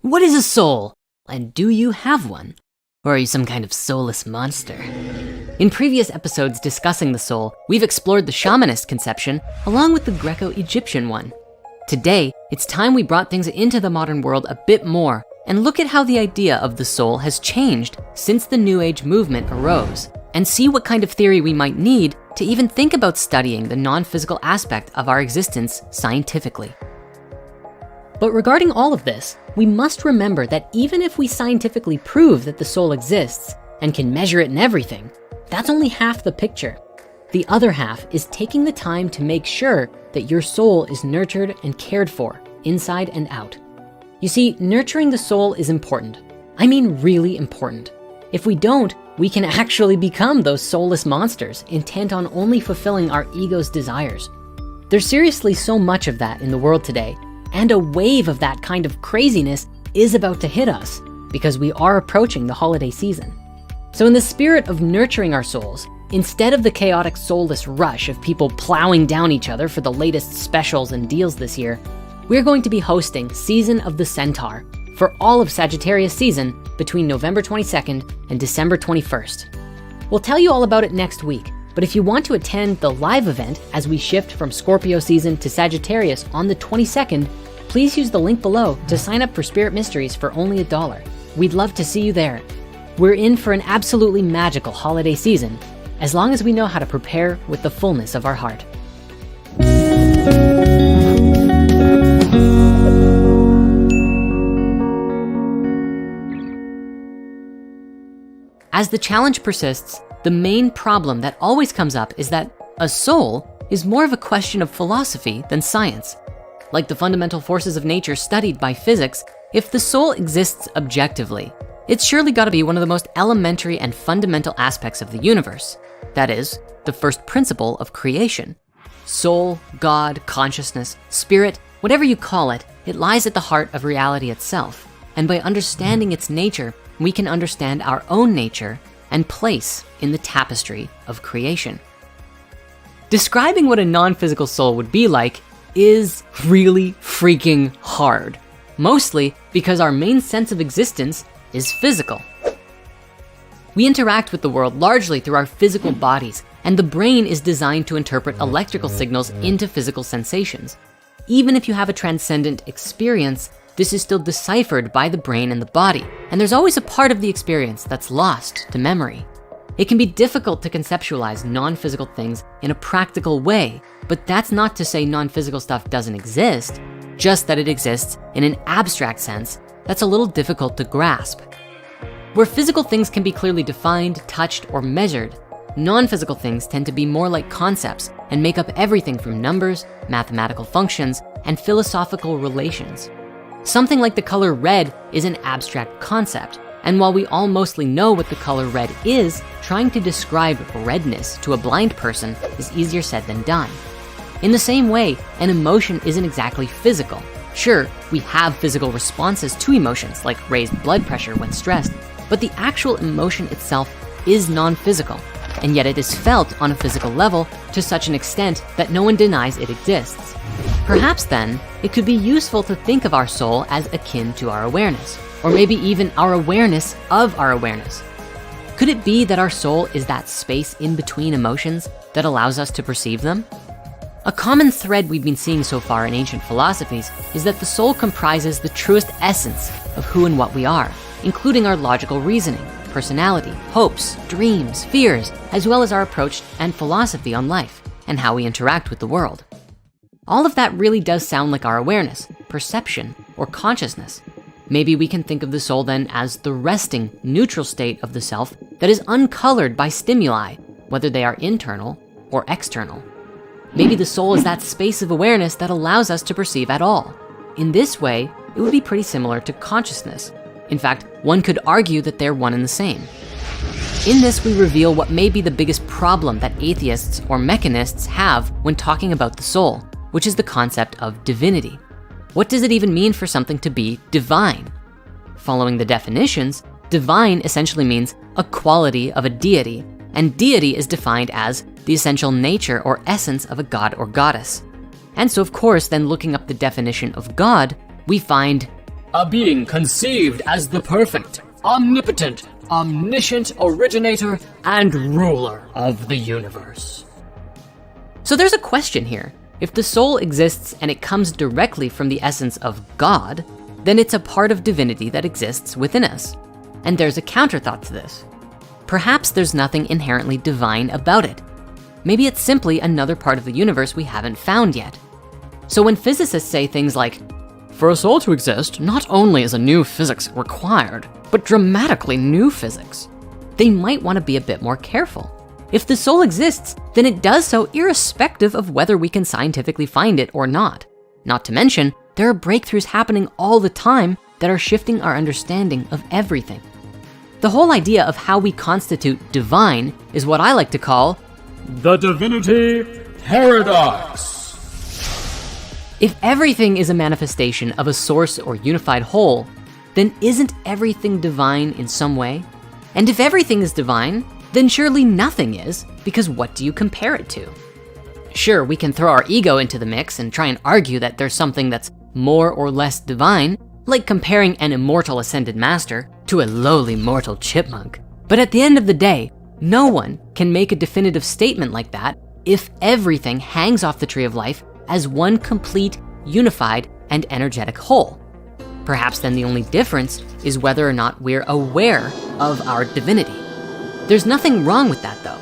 What is a soul? And do you have one? Or are you some kind of soulless monster? In previous episodes discussing the soul, we've explored the shamanist conception along with the Greco-Egyptian one. Today, it's time we brought things into the modern world a bit more and look at how the idea of the soul has changed since the New Age movement arose, and see what kind of theory we might need to even think about studying the non-physical aspect of our existence scientifically. But regarding all of this, we must remember that even if we scientifically prove that the soul exists and can measure it and everything, that's only half the picture. The other half is taking the time to make sure that your soul is nurtured and cared for inside and out. You see, nurturing the soul is important. I mean, really important. If we don't, we can actually become those soulless monsters intent on only fulfilling our ego's desires. There's seriously so much of that in the world today, and a wave of that kind of craziness is about to hit us because we are approaching the holiday season. So in the spirit of nurturing our souls, instead of the chaotic soulless rush of people plowing down each other for the latest specials and deals this year, we're going to be hosting Season of the Centaur for all of Sagittarius season between November 22nd and December 21st. We'll tell you all about it next week, but if you want to attend the live event as we shift from Scorpio season to Sagittarius on the 22nd, please use the link below to sign up for Spirit Mysteries for only $1. We'd love to see you there. We're in for an absolutely magical holiday season, as long as we know how to prepare with the fullness of our heart. As the challenge persists, the main problem that always comes up is that a soul is more of a question of philosophy than science. Like the fundamental forces of nature studied by physics, if the soul exists objectively, it's surely gotta be one of the most elementary and fundamental aspects of the universe. That is, the first principle of creation. Soul, God, consciousness, spirit, whatever you call it, it lies at the heart of reality itself. And by understanding its nature, we can understand our own nature and place in the tapestry of creation. Describing what a non-physical soul would be like is really freaking hard, mostly because our main sense of existence is physical. We interact with the world largely through our physical bodies, and the brain is designed to interpret electrical signals into physical sensations. Even if you have a transcendent experience, this is still deciphered by the brain and the body, and there's always a part of the experience that's lost to memory. It can be difficult to conceptualize non-physical things in a practical way, but that's not to say non-physical stuff doesn't exist, just that it exists in an abstract sense that's a little difficult to grasp. Where physical things can be clearly defined, touched, or measured, non-physical things tend to be more like concepts and make up everything from numbers, mathematical functions, and philosophical relations. Something like the color red is an abstract concept, and while we all mostly know what the color red is, trying to describe redness to a blind person is easier said than done. In the same way, an emotion isn't exactly physical. Sure, we have physical responses to emotions like raised blood pressure when stressed, but the actual emotion itself is non-physical, and yet it is felt on a physical level to such an extent that no one denies it exists. Perhaps then, it could be useful to think of our soul as akin to our awareness, or maybe even our awareness of our awareness. Could it be that our soul is that space in between emotions that allows us to perceive them? A common thread we've been seeing so far in ancient philosophies is that the soul comprises the truest essence of who and what we are, including our logical reasoning, personality, hopes, dreams, fears, as well as our approach and philosophy on life and how we interact with the world. All of that really does sound like our awareness, perception, or consciousness. Maybe we can think of the soul then as the resting, neutral state of the self that is uncolored by stimuli, whether they are internal or external. Maybe the soul is that space of awareness that allows us to perceive at all. In this way, it would be pretty similar to consciousness. In fact, one could argue that they're one and the same. In this, we reveal what may be the biggest problem that atheists or mechanists have when talking about the soul, which is the concept of divinity. What does it even mean for something to be divine? Following the definitions, divine essentially means a quality of a deity, and deity is defined as the essential nature or essence of a god or goddess. And so of course, then looking up the definition of God, we find a being conceived as the perfect, omnipotent, omniscient originator and ruler of the universe. So there's a question here. If the soul exists and it comes directly from the essence of God, then it's a part of divinity that exists within us. And there's a counterthought to this. Perhaps there's nothing inherently divine about it. Maybe it's simply another part of the universe we haven't found yet. So when physicists say things like, for a soul to exist, not only is a new physics required, but dramatically new physics, they might want to be a bit more careful. If the soul exists, then it does so irrespective of whether we can scientifically find it or not. Not to mention, there are breakthroughs happening all the time that are shifting our understanding of everything. The whole idea of how we constitute divine is what I like to call the divinity paradox. If everything is a manifestation of a source or unified whole, then isn't everything divine in some way? And if everything is divine, then surely nothing is, because what do you compare it to? Sure, we can throw our ego into the mix and try and argue that there's something that's more or less divine, like comparing an immortal ascended master to a lowly mortal chipmunk. But at the end of the day, no one can make a definitive statement like that if everything hangs off the tree of life as one complete, unified, and energetic whole. Perhaps then the only difference is whether or not we're aware of our divinity. There's nothing wrong with that though.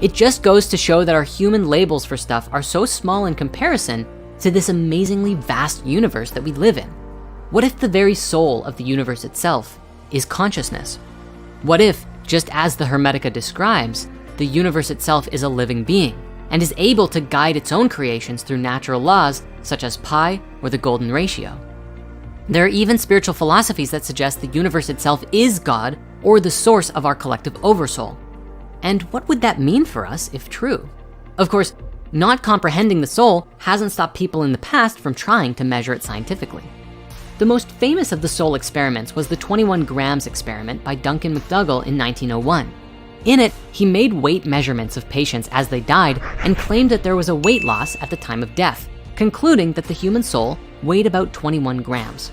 It just goes to show that our human labels for stuff are so small in comparison to this amazingly vast universe that we live in. What if the very soul of the universe itself is consciousness? What if, just as the Hermetica describes, the universe itself is a living being and is able to guide its own creations through natural laws such as pi or the golden ratio? There are even spiritual philosophies that suggest the universe itself is God or the source of our collective oversoul. And what would that mean for us if true? Of course, not comprehending the soul hasn't stopped people in the past from trying to measure it scientifically. The most famous of the soul experiments was the 21 grams experiment by Duncan McDougall in 1901. In it, he made weight measurements of patients as they died and claimed that there was a weight loss at the time of death, concluding that the human soul weighed about 21 grams.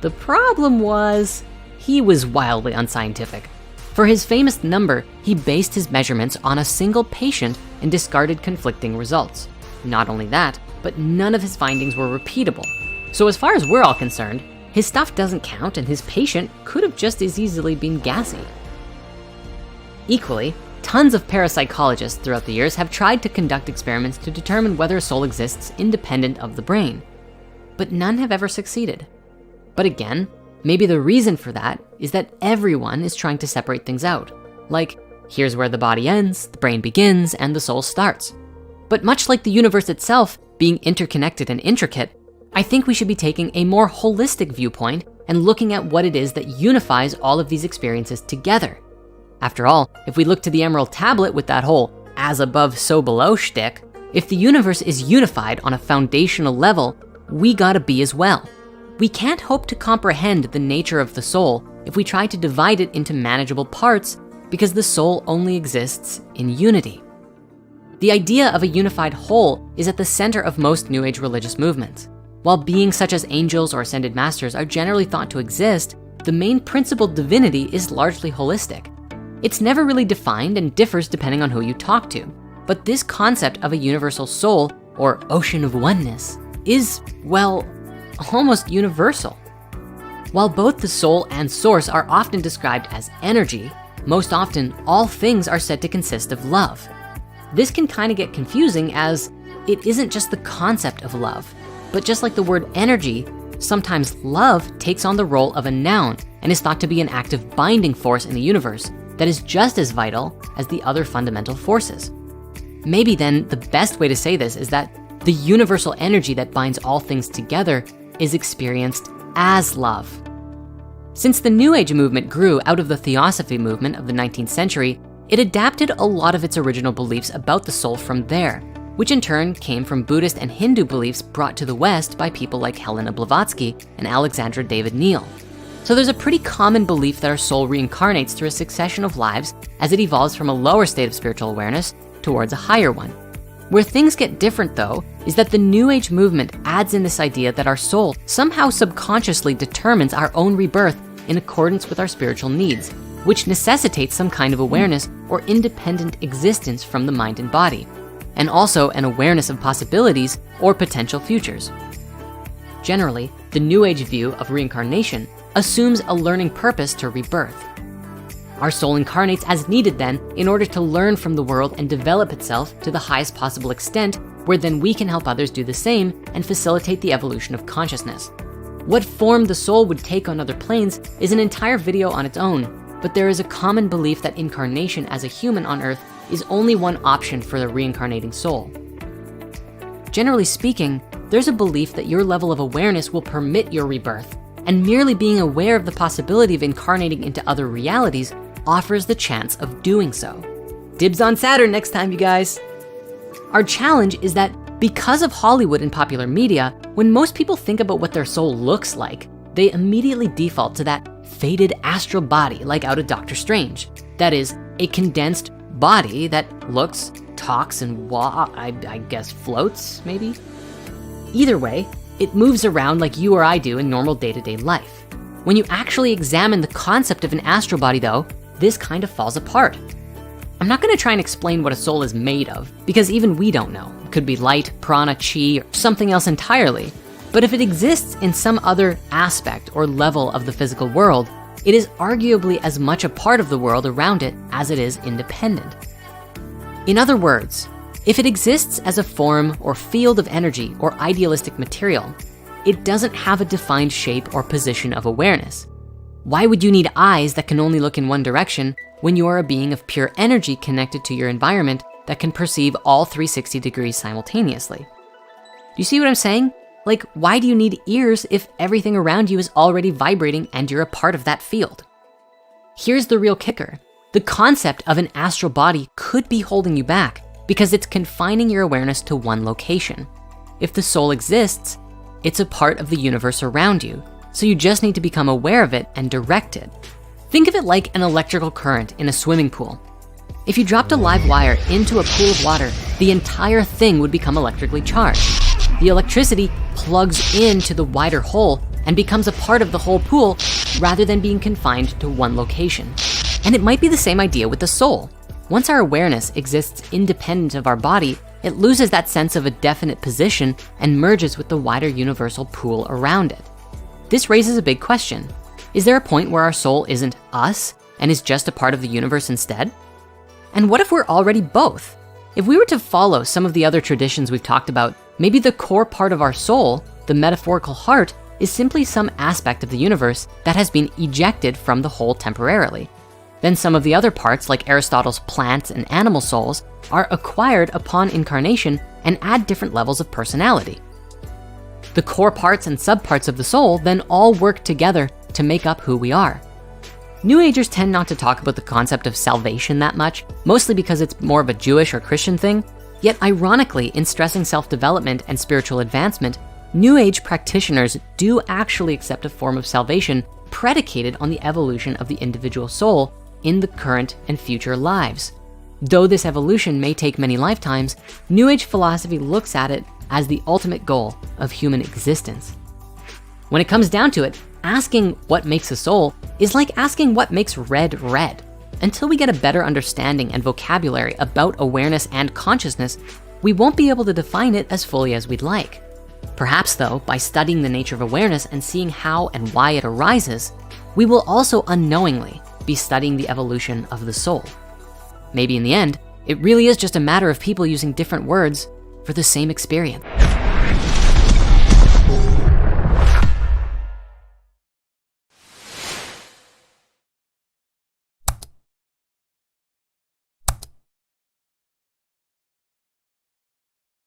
The problem was, he was wildly unscientific. For his famous number, he based his measurements on a single patient and discarded conflicting results. Not only that, but none of his findings were repeatable. So as far as we're all concerned, his stuff doesn't count and his patient could have just as easily been gassy. Equally, tons of parapsychologists throughout the years have tried to conduct experiments to determine whether a soul exists independent of the brain, but none have ever succeeded. But again, maybe the reason for that is that everyone is trying to separate things out. Like, here's where the body ends, the brain begins, and the soul starts. But much like the universe itself being interconnected and intricate, I think we should be taking a more holistic viewpoint and looking at what it is that unifies all of these experiences together. After all, if we look to the Emerald Tablet with that whole as above, so below shtick, if the universe is unified on a foundational level, we gotta be as well. We can't hope to comprehend the nature of the soul if we try to divide it into manageable parts, because the soul only exists in unity. The idea of a unified whole is at the center of most New Age religious movements. While beings such as angels or ascended masters are generally thought to exist, the main principled divinity is largely holistic. It's never really defined and differs depending on who you talk to. But this concept of a universal soul or ocean of oneness is, well, almost universal. While both the soul and source are often described as energy, most often all things are said to consist of love. This can kind of get confusing as it isn't just the concept of love, but just like the word energy, sometimes love takes on the role of a noun and is thought to be an active binding force in the universe that is just as vital as the other fundamental forces. Maybe then the best way to say this is that the universal energy that binds all things together is experienced as love. Since the New Age movement grew out of the Theosophy movement of the 19th century, it adapted a lot of its original beliefs about the soul from there, which in turn came from Buddhist and Hindu beliefs brought to the West by people like Helena Blavatsky and Alexandra David Neal. So there's a pretty common belief that our soul reincarnates through a succession of lives as it evolves from a lower state of spiritual awareness towards a higher one. Where things get different though, is that the New Age movement adds in this idea that our soul somehow subconsciously determines our own rebirth in accordance with our spiritual needs, which necessitates some kind of awareness or independent existence from the mind and body, and also an awareness of possibilities or potential futures. Generally, the New Age view of reincarnation assumes a learning purpose to rebirth. Our soul incarnates as needed then in order to learn from the world and develop itself to the highest possible extent, where then we can help others do the same and facilitate the evolution of consciousness. What form the soul would take on other planes is an entire video on its own, but there is a common belief that incarnation as a human on Earth is only one option for the reincarnating soul. Generally speaking, there's a belief that your level of awareness will permit your rebirth, and merely being aware of the possibility of incarnating into other realities offers the chance of doing so. Dibs on Saturn next time, you guys. Our challenge is that because of Hollywood and popular media, when most people think about what their soul looks like, they immediately default to that faded astral body like out of Doctor Strange. That is, a condensed body that looks, talks, and I guess floats, maybe? Either way, it moves around like you or I do in normal day-to-day life. When you actually examine the concept of an astral body though, this kind of falls apart. I'm not gonna try and explain what a soul is made of, because even we don't know. It could be light, prana, chi, or something else entirely. But if it exists in some other aspect or level of the physical world, it is arguably as much a part of the world around it as it is independent. In other words, if it exists as a form or field of energy or idealistic material, it doesn't have a defined shape or position of awareness. Why would you need eyes that can only look in one direction when you are a being of pure energy connected to your environment that can perceive all 360 degrees simultaneously? Do you see what I'm saying? Like, why do you need ears if everything around you is already vibrating and you're a part of that field? Here's the real kicker. The concept of an astral body could be holding you back because it's confining your awareness to one location. If the soul exists, it's a part of the universe around you, so you just need to become aware of it and direct it. Think of it like an electrical current in a swimming pool. If you dropped a live wire into a pool of water, the entire thing would become electrically charged. The electricity plugs into the wider hole and becomes a part of the whole pool rather than being confined to one location. And it might be the same idea with the soul. Once our awareness exists independent of our body, it loses that sense of a definite position and merges with the wider universal pool around it. This raises a big question. Is there a point where our soul isn't us and is just a part of the universe instead? And what if we're already both? If we were to follow some of the other traditions we've talked about, maybe the core part of our soul, the metaphorical heart, is simply some aspect of the universe that has been ejected from the whole temporarily. Then some of the other parts, like Aristotle's plants and animal souls, are acquired upon incarnation and add different levels of personality. The core parts and subparts of the soul then all work together to make up who we are. New Agers tend not to talk about the concept of salvation that much, mostly because it's more of a Jewish or Christian thing. Yet ironically, in stressing self-development and spiritual advancement, New Age practitioners do actually accept a form of salvation predicated on the evolution of the individual soul in the current and future lives. Though this evolution may take many lifetimes, New Age philosophy looks at it as the ultimate goal of human existence. When it comes down to it, asking what makes a soul is like asking what makes red red. Until we get a better understanding and vocabulary about awareness and consciousness, we won't be able to define it as fully as we'd like. Perhaps though, by studying the nature of awareness and seeing how and why it arises, we will also unknowingly be studying the evolution of the soul. Maybe in the end, it really is just a matter of people using different words for the same experience.